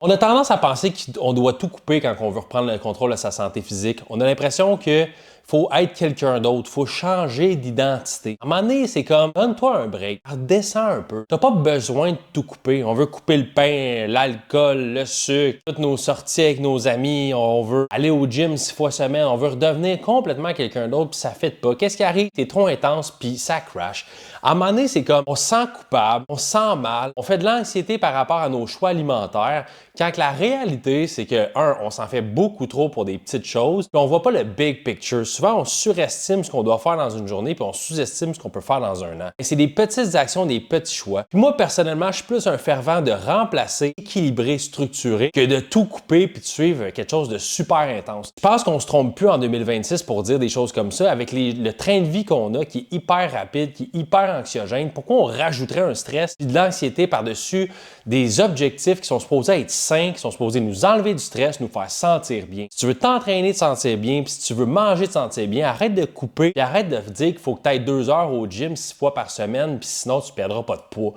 On a tendance à penser qu'on doit tout couper quand on veut reprendre le contrôle de sa santé physique. On a l'impression que faut être quelqu'un d'autre, faut changer d'identité. À un moment donné, c'est comme, donne-toi un break, redescends un peu. T'as pas besoin de tout couper. On veut couper le pain, l'alcool, le sucre, toutes nos sorties avec nos amis, on veut aller au gym 6 fois semaine, on veut redevenir complètement quelqu'un d'autre, puis ça fait pas. Qu'est-ce qui arrive? C'est trop intense, puis ça crash. À un moment donné, c'est comme, on se sent coupable, on se sent mal, on fait de l'anxiété par rapport à nos choix alimentaires, quand la réalité, c'est que, on s'en fait beaucoup trop pour des petites choses, puis on voit pas le big picture. Souvent, on surestime ce qu'on doit faire dans une journée, puis on sous-estime ce qu'on peut faire dans un an. Et c'est des petites actions, des petits choix. Puis moi, personnellement, je suis plus un fervent de remplacer, équilibré, structuré, que de tout couper puis de suivre quelque chose de super intense. Je pense qu'on se trompe plus en 2026 pour dire des choses comme ça, avec le train de vie qu'on a, qui est hyper rapide, qui est hyper anxiogène. Pourquoi on rajouterait un stress et de l'anxiété par-dessus des objectifs qui sont supposés être sains, qui sont supposés nous enlever du stress, nous faire sentir bien? Si tu veux t'entraîner de sentir bien, puis si tu veux manger de sentir bien, arrête de couper, puis arrête de dire qu'il faut que tu ailles 2 heures au gym 6 fois par semaine, puis sinon tu ne perdras pas de poids.